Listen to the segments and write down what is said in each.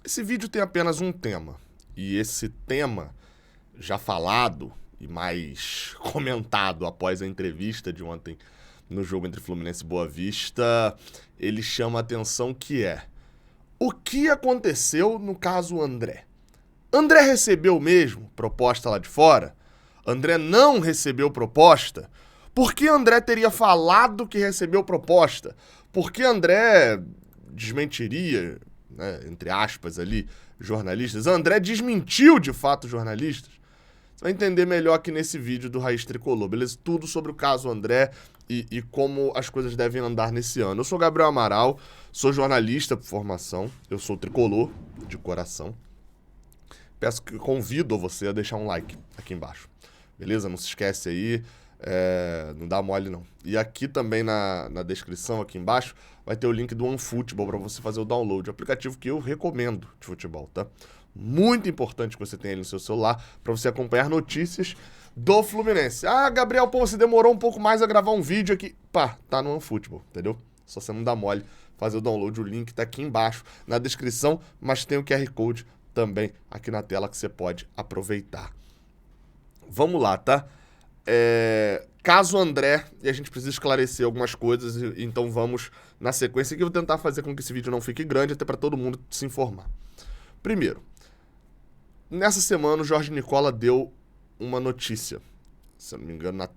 Esse vídeo tem apenas um tema. E esse tema, já falado e mais comentado após a entrevista de ontem no jogo entre Fluminense e Boa Vista, ele chama a atenção que é: o que aconteceu no caso André? André recebeu mesmo proposta lá de fora? André não recebeu proposta? Por que André teria falado que recebeu proposta? Por que André desmentiria, né, entre aspas ali, jornalistas? André desmentiu de fato jornalistas? Você vai entender melhor aqui nesse vídeo do Raiz Tricolor, beleza? Tudo sobre o caso André e como as coisas devem andar nesse ano. Eu sou Gabriel Amaral, sou jornalista por formação, eu sou tricolor de coração. Convido você a deixar um like aqui embaixo, beleza? Não se esquece aí, não dá mole não. E aqui também na descrição, aqui embaixo, vai ter o link do OneFootball para você fazer o download, o aplicativo que eu recomendo de futebol, tá? Muito importante que você tenha ele no seu celular para você acompanhar notícias do Fluminense. Ah, Gabriel, pô, você demorou um pouco mais a gravar um vídeo aqui. Pá, tá no OneFootball, entendeu? Só você não dá mole, fazer o download, o link tá aqui embaixo na descrição, mas tem o QR Code também aqui na tela que você pode aproveitar. Vamos lá, tá? Caso André, e a gente precisa esclarecer algumas coisas, então vamos na sequência que eu vou tentar fazer com que esse vídeo não fique grande, até para todo mundo se informar. Primeiro, nessa semana o Jorge Nicola deu uma notícia, se eu não me engano, na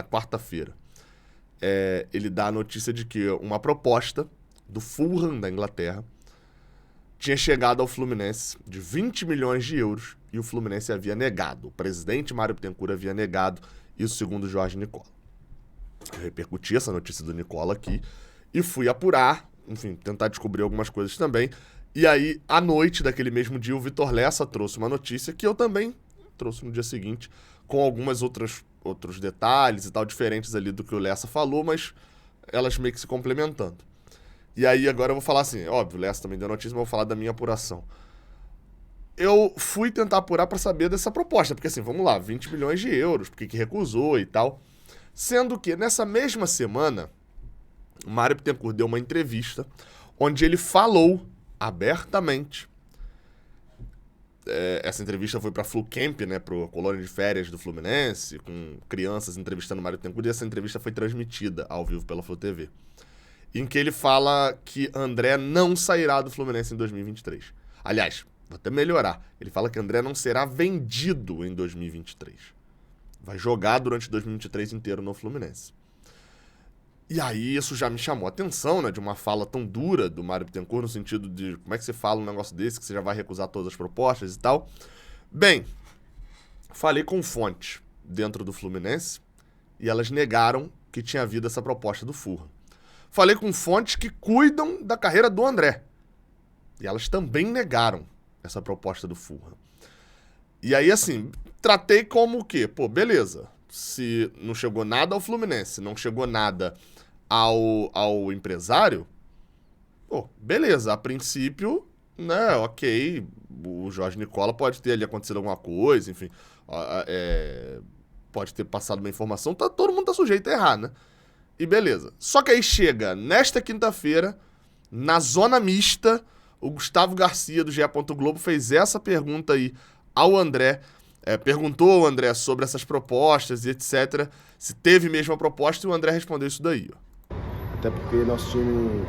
quarta-feira. Ele dá a notícia de que uma proposta do Fulham da Inglaterra tinha chegado ao Fluminense de 20 milhões de euros e o Fluminense havia negado. O presidente Mário Bittencourt havia negado isso, segundo o Jorge Nicola. Eu repercuti essa notícia do Nicola aqui e fui apurar, enfim, tentar descobrir algumas coisas também. E aí, à noite daquele mesmo dia, o Vitor Lessa trouxe uma notícia que eu também trouxe no dia seguinte, com algumas outros detalhes e tal, diferentes ali do que o Lessa falou, mas elas meio que se complementando. E aí agora eu vou falar assim, óbvio, o Lessa também deu notícia, mas eu vou falar da minha apuração. Eu fui tentar apurar para saber dessa proposta, porque assim, vamos lá, 20 milhões de euros, por que recusou e tal. Sendo que nessa mesma semana, o Mário Bittencourt deu uma entrevista onde ele falou abertamente. Essa entrevista foi para Flucamp, né, pro colônia de férias do Fluminense, com crianças entrevistando o Mário Bittencourt, e essa entrevista foi transmitida ao vivo pela Flu TV, em que ele fala que André não sairá do Fluminense em 2023. Aliás, vou até melhorar, ele fala que André não será vendido em 2023. Vai jogar durante 2023 inteiro no Fluminense. E aí isso já me chamou a atenção, né, de uma fala tão dura do Mário Bittencourt, no sentido de como é que você fala um negócio desse, que você já vai recusar todas as propostas e tal. Bem, falei com fontes dentro do Fluminense e elas negaram que tinha havido essa proposta do Fulham. Falei com fontes que cuidam da carreira do André e elas também negaram essa proposta do Fulham. E aí, assim, tratei como o quê? Pô, beleza, se não chegou nada ao Fluminense, não chegou nada ao empresário, pô, beleza, a princípio, né, ok, o Jorge Nicola pode ter ali acontecido alguma coisa, enfim, pode ter passado uma informação, todo mundo tá sujeito a errar, né? E beleza. Só que aí chega, nesta quinta-feira, na zona mista, o Gustavo Garcia, do GE. Globo, fez essa pergunta aí ao André, perguntou ao André sobre essas propostas e etc, se teve mesmo a proposta, e o André respondeu isso daí, ó. Até porque nosso time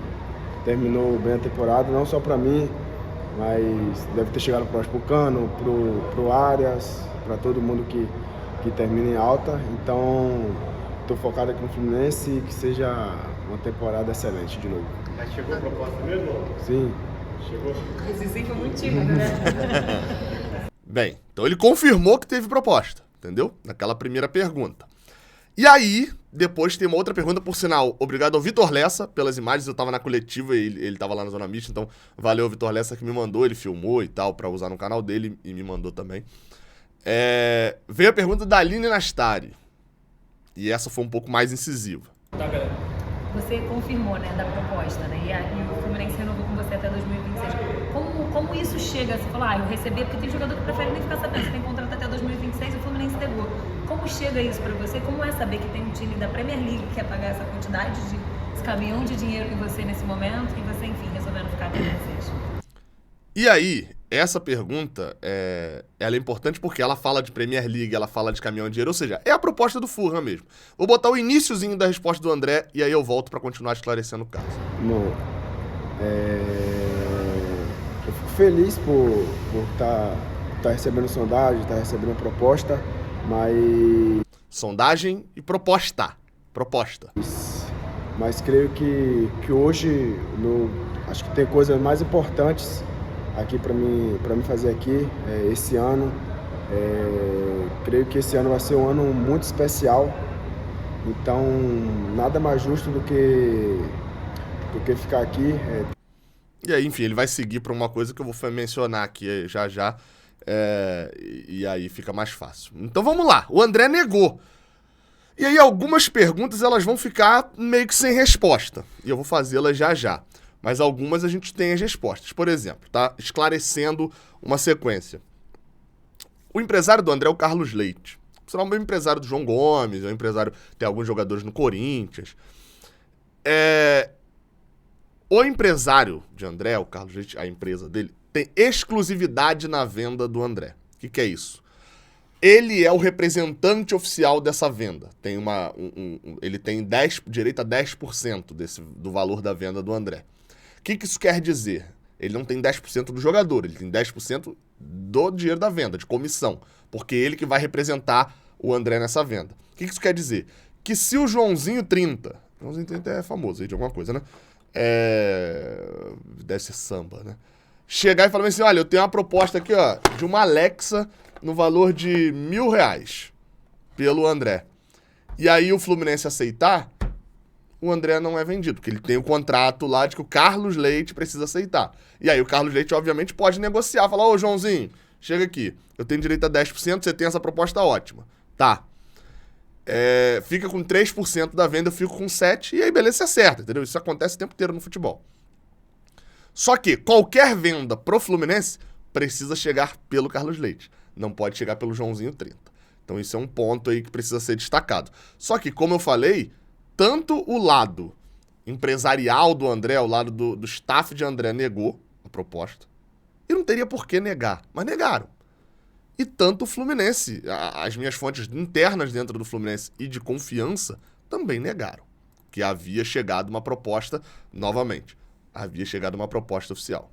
terminou bem a temporada, não só para mim, mas deve ter chegado próximo pro Cano, pro Arias, para todo mundo que termina em alta. Então, estou focado aqui no Fluminense e que seja uma temporada excelente de novo. Mas chegou a proposta mesmo? Sim. Chegou? Esse sim foi muito tímido, né? Bem, então ele confirmou que teve proposta, entendeu? Naquela primeira pergunta. E aí, depois tem uma outra pergunta, por sinal, obrigado ao Vitor Lessa pelas imagens, eu tava na coletiva e ele tava lá na Zona Mista, então valeu ao Vitor Lessa que me mandou, ele filmou e tal, pra usar no canal dele e me mandou também. Veio a pergunta da Aline Nastari, e essa foi um pouco mais incisiva. Você confirmou, né, da proposta, né, e o Fluminense renovou com você até 2026. Como isso chega? Você falou, eu recebi, porque tem jogador que prefere nem ficar sabendo, você tem contrato até 2026 e o Fluminense negou. Como chega isso pra você? Como é saber que tem um time da Premier League que quer pagar essa quantidade esse caminhão de dinheiro em você nesse momento e você, enfim, resolvendo ficar até 2026? E aí, essa pergunta, ela é importante porque ela fala de Premier League, ela fala de caminhão de dinheiro, ou seja, é a proposta do Fulham mesmo. Vou botar o iniciozinho da resposta do André e aí eu volto para continuar esclarecendo o caso. Bom, eu fico feliz por tá recebendo sondagem, estar recebendo proposta, Sondagem e proposta. mas creio que hoje acho que tem coisas mais importantes aqui para mim fazer aqui esse ano. Creio que esse ano vai ser um ano muito especial, então nada mais justo do que ficar aqui. E aí, enfim, ele vai seguir para uma coisa que eu vou mencionar aqui já, e aí fica mais fácil. Então vamos lá, o André negou. E aí algumas perguntas elas vão ficar meio que sem resposta, e eu vou fazê-las já. Mas algumas a gente tem as respostas. Por exemplo, tá? Esclarecendo uma sequência. O empresário do André é o Carlos Leite. Será um empresário do João Gomes, é um empresário, tem alguns jogadores no Corinthians. O empresário de André, o Carlos Leite, a empresa dele, tem exclusividade na venda do André. O que é isso? Ele é o representante oficial dessa venda. Tem ele tem direito a 10% do valor da venda do André. O que isso quer dizer? Ele não tem 10% do jogador, ele tem 10% do dinheiro da venda, de comissão. Porque ele que vai representar o André nessa venda. O que isso quer dizer? Que se o Joãozinho 30 é famoso aí de alguma coisa, né? Deve ser samba, né? Chegar e falar assim, olha, eu tenho uma proposta aqui, ó, de uma Alexa no valor de R$1.000 pelo André. E aí o Fluminense aceitar, o André não é vendido, porque ele tem o contrato lá de que o Carlos Leite precisa aceitar. E aí o Carlos Leite, obviamente, pode negociar, falar, ô Joãozinho, chega aqui, eu tenho direito a 10%, você tem essa proposta ótima. Tá. Fica com 3% da venda, eu fico com 7%, e aí beleza, você acerta, entendeu? Isso acontece o tempo inteiro no futebol. Só que qualquer venda pro Fluminense precisa chegar pelo Carlos Leite. Não pode chegar pelo Joãozinho 30. Então isso é um ponto aí que precisa ser destacado. Só que, como eu falei, tanto o lado empresarial do André, o lado do staff de André negou a proposta. E não teria por que negar, mas negaram. E tanto o Fluminense, as minhas fontes internas dentro do Fluminense e de confiança, também negaram. Que havia chegado uma proposta, novamente, havia chegado uma proposta oficial.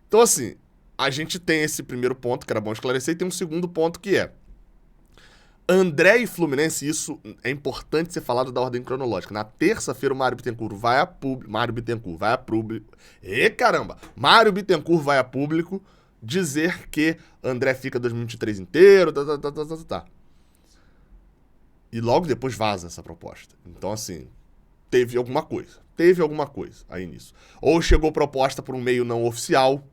Então, assim, a gente tem esse primeiro ponto, que era bom esclarecer, e tem um segundo ponto que é André e Fluminense, isso é importante ser falado da ordem cronológica. Na terça-feira, o Mário Bittencourt vai a público. Mário Bittencourt vai a público dizer que André fica 2023 inteiro, tá. E logo depois vaza essa proposta. Então, assim, teve alguma coisa aí nisso. Ou chegou proposta por um meio não oficial.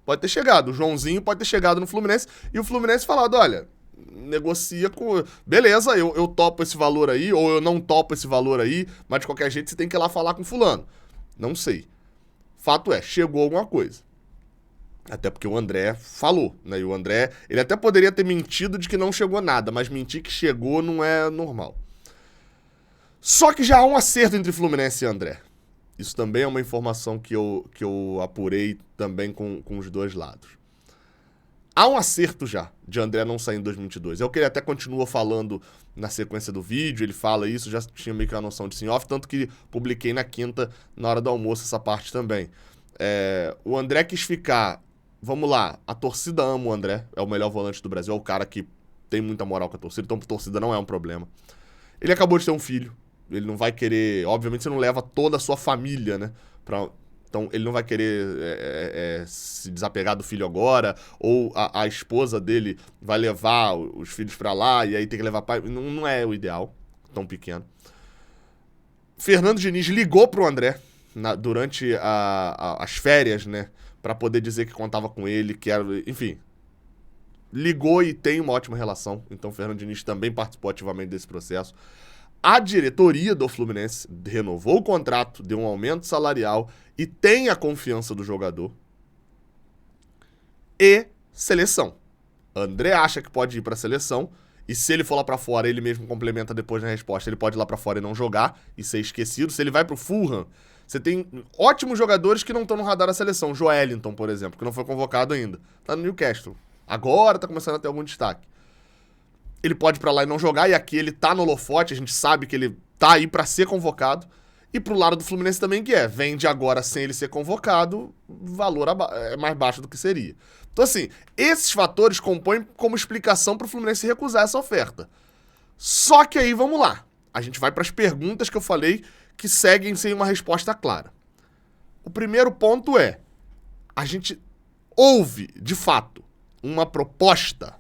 Pode ter chegado. O Joãozinho pode ter chegado no Fluminense e o Fluminense falado, olha, negocia com... Beleza, eu topo esse valor aí, ou eu não topo esse valor aí, mas de qualquer jeito você tem que ir lá falar com fulano. Não sei. Fato é, chegou alguma coisa. Até porque o André falou, né? E o André, ele até poderia ter mentido de que não chegou nada, mas mentir que chegou não é normal. Só que já há um acerto entre Fluminense e André. Isso também é uma informação que eu apurei também com os dois lados. Há um acerto já de André não sair em 2022. É o que ele até continua falando na sequência do vídeo, ele fala isso, já tinha meio que uma noção de sim off, tanto que publiquei na quinta, na hora do almoço, essa parte também. O André quis ficar... Vamos lá, a torcida ama o André, é o melhor volante do Brasil, é o cara que tem muita moral com a torcida, então a torcida não é um problema. Ele acabou de ter um filho, ele não vai querer... Obviamente você não leva toda a sua família, né? Então ele não vai querer se desapegar do filho agora, ou a esposa dele vai levar os filhos pra lá e aí tem que levar pai. Não é o ideal, tão pequeno. Fernando Diniz ligou pro André durante as férias, né? Pra poder dizer que contava com ele, que era... Enfim, ligou e tem uma ótima relação. Então o Fernando Diniz também participou ativamente desse processo. A diretoria do Fluminense renovou o contrato, deu um aumento salarial e tem a confiança do jogador. E seleção. André acha que pode ir para a seleção e se ele for lá para fora, ele mesmo complementa depois na resposta, ele pode ir lá para fora e não jogar e ser esquecido. Se ele vai pro Fulham, Você tem ótimos jogadores que não estão no radar da seleção. Joelinton, por exemplo, que não foi convocado ainda. Tá no Newcastle. Agora tá começando a ter algum destaque. Ele pode ir pra lá e não jogar, e aqui ele tá no holofote, a gente sabe que ele tá aí pra ser convocado. E pro lado do Fluminense também que vende agora sem ele ser convocado, valor é mais baixo do que seria. Então assim, esses fatores compõem como explicação pro Fluminense recusar essa oferta. Só que aí, vamos lá. A gente vai pras perguntas que eu falei que seguem sem uma resposta clara. O primeiro ponto é, a gente ouve, de fato, uma proposta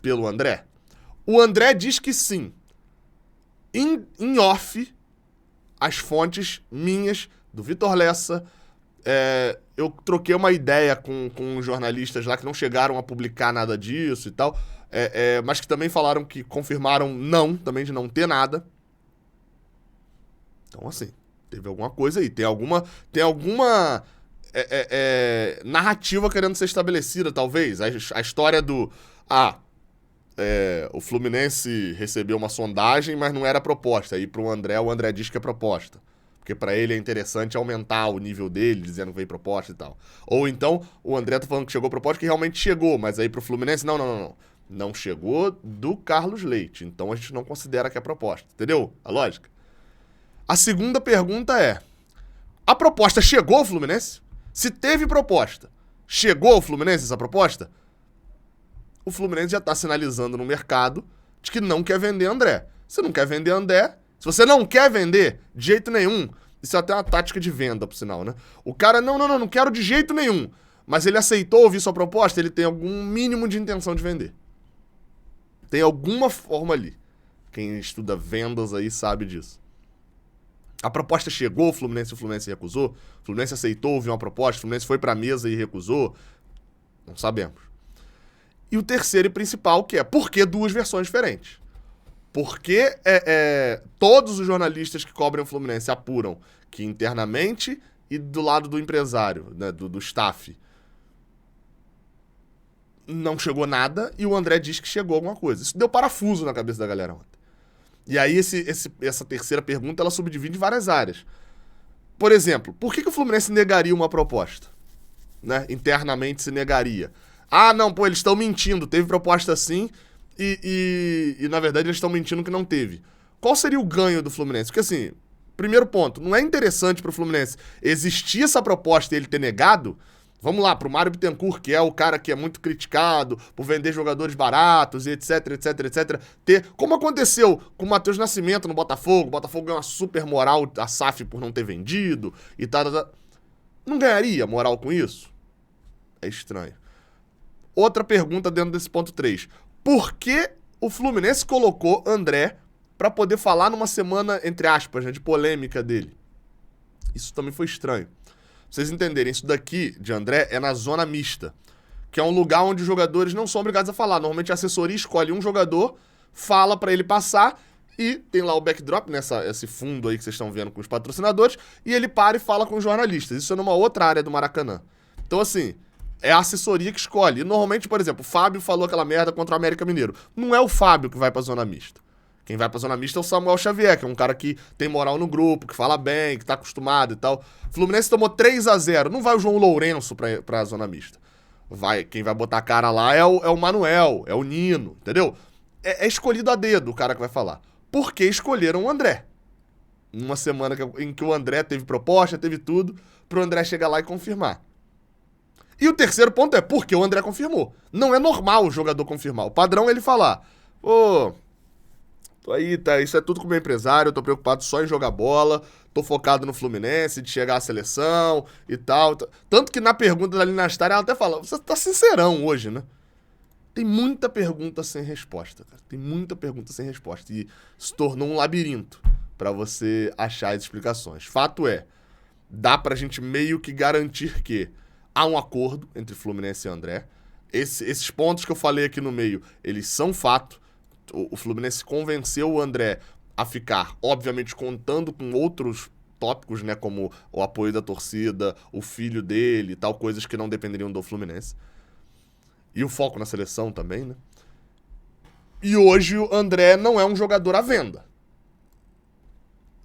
pelo André? O André diz que sim. Em off, as fontes minhas, do Vitor Lessa, eu troquei uma ideia com jornalistas lá que não chegaram a publicar nada disso e tal, mas que também falaram que confirmaram também de não ter nada. Então, assim, teve alguma coisa aí, tem alguma narrativa querendo ser estabelecida, talvez. A história do... o Fluminense recebeu uma sondagem, mas não era proposta. Aí pro André, o André diz que é proposta. Porque pra ele é interessante aumentar o nível dele, dizendo que veio proposta e tal. Ou então, o André tá falando que chegou proposta, que realmente chegou, mas aí pro Fluminense, não. Não chegou do Carlos Leite, então a gente não considera que é proposta. Entendeu a lógica? A segunda pergunta é, a proposta chegou ao Fluminense? Se teve proposta, chegou ao Fluminense essa proposta? O Fluminense já tá sinalizando no mercado de que não quer vender André. Se não quer vender André, se você não quer vender de jeito nenhum, isso é até uma tática de venda, por sinal, né? O cara, não quero de jeito nenhum, mas ele aceitou ouvir sua proposta, ele tem algum mínimo de intenção de vender. Tem alguma forma ali. Quem estuda vendas aí sabe disso. A proposta chegou, o Fluminense recusou, o Fluminense aceitou ouvir uma proposta, o Fluminense foi pra mesa e recusou, não sabemos. E o terceiro e principal, que é por que duas versões diferentes? Porque todos os jornalistas que cobrem o Fluminense apuram que internamente e do lado do empresário, né, do staff, não chegou nada e o André diz que chegou alguma coisa. Isso deu parafuso na cabeça da galera ontem. E aí essa terceira pergunta, ela subdivide em várias áreas. Por exemplo, por que o Fluminense negaria uma proposta? Né? Internamente se negaria. Eles estão mentindo, teve proposta sim e na verdade eles estão mentindo que não teve. Qual seria o ganho do Fluminense? Porque assim, primeiro ponto, não é interessante pro Fluminense existir essa proposta e ele ter negado? Vamos lá, pro Mário Bittencourt, que é o cara que é muito criticado por vender jogadores baratos e etc. Como aconteceu com o Matheus Nascimento no Botafogo, o Botafogo ganhou uma super moral a SAF por não ter vendido e tal. Não ganharia moral com isso? É estranho. Outra pergunta dentro desse ponto 3. Por que o Fluminense colocou André pra poder falar numa semana, entre aspas, né, de polêmica dele? Isso também foi estranho. Pra vocês entenderem, isso daqui de André é na zona mista, que é um lugar onde os jogadores não são obrigados a falar. Normalmente a assessoria escolhe um jogador, fala pra ele passar e tem lá o backdrop, né, esse fundo aí que vocês estão vendo com os patrocinadores, e ele para e fala com os jornalistas. Isso é numa outra área do Maracanã. Então assim, é a assessoria que escolhe. E normalmente, por exemplo, o Fábio falou aquela merda contra o América Mineiro. Não é o Fábio que vai pra zona mista. Quem vai pra zona mista é o Samuel Xavier, que é um cara que tem moral no grupo, que fala bem, que tá acostumado e tal. Fluminense tomou 3-0. Não vai o João Lourenço pra zona mista. Quem vai botar a cara lá é o Manuel, é o Nino, entendeu? É escolhido a dedo o cara que vai falar. Por que escolheram o André? Numa semana em que o André teve proposta, teve tudo, pro André chegar lá e confirmar. E o terceiro ponto é por que o André confirmou. Não é normal o jogador confirmar. O padrão é ele falar, tô aí, tá, isso é tudo com o meu empresário, eu tô preocupado só em jogar bola, tô focado no Fluminense, de chegar à seleção e tal. Tanto que na pergunta da Lina Star, ela até fala, você tá sincerão hoje, né? Tem muita pergunta sem resposta, cara. Tem muita pergunta sem resposta. E se tornou um labirinto pra você achar as explicações. Fato é, dá pra gente meio que garantir que há um acordo entre Fluminense e André. Esses pontos que eu falei aqui no meio, eles são fato. O Fluminense convenceu o André a ficar, obviamente, contando com outros tópicos, né, como o apoio da torcida, o filho dele e tal, coisas que não dependeriam do Fluminense. E o foco na seleção também, né? E hoje o André não é um jogador à venda.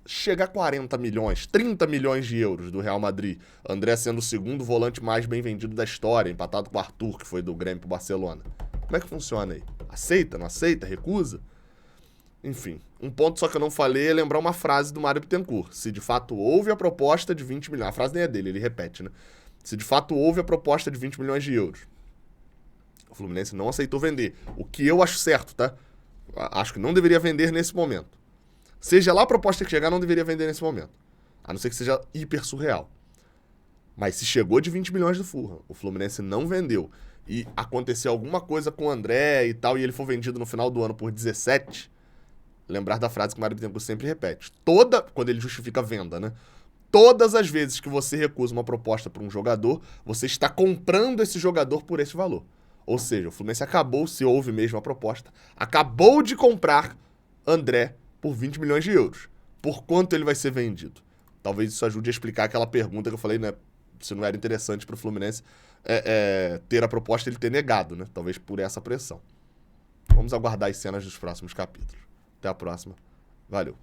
chega a 40 milhões, 30 milhões de euros do Real Madrid. André sendo o segundo volante mais bem vendido da história, empatado com o Arthur, que foi do Grêmio pro Barcelona. Como é que funciona aí? Aceita, não aceita, recusa? Enfim, um ponto só que eu não falei é lembrar uma frase do Mário Bittencourt. Se de fato houve a proposta de 20 milhões... A frase nem é dele, ele repete, né? Se de fato houve a proposta de 20 milhões de euros, o Fluminense não aceitou vender. O que eu acho certo, tá? Acho que não deveria vender nesse momento. Seja lá a proposta que chegar, não deveria vender nesse momento. A não ser que seja hiper surreal. Mas se chegou de 20 milhões do Fulham, o Fluminense não vendeu, e aconteceu alguma coisa com o André e tal, e ele for vendido no final do ano por 17, lembrar da frase que o Mário Bittencourt sempre repete. Quando ele justifica a venda, né? Todas as vezes que você recusa uma proposta para um jogador, você está comprando esse jogador por esse valor. Ou seja, o Fluminense acabou, se houve mesmo a proposta, acabou de comprar André por 20 milhões de euros. Por quanto ele vai ser vendido? Talvez isso ajude a explicar aquela pergunta que eu falei, né? Se não era interessante para o Fluminense ter a proposta e ele ter negado, né? Talvez por essa pressão. Vamos aguardar as cenas dos próximos capítulos. Até a próxima. Valeu.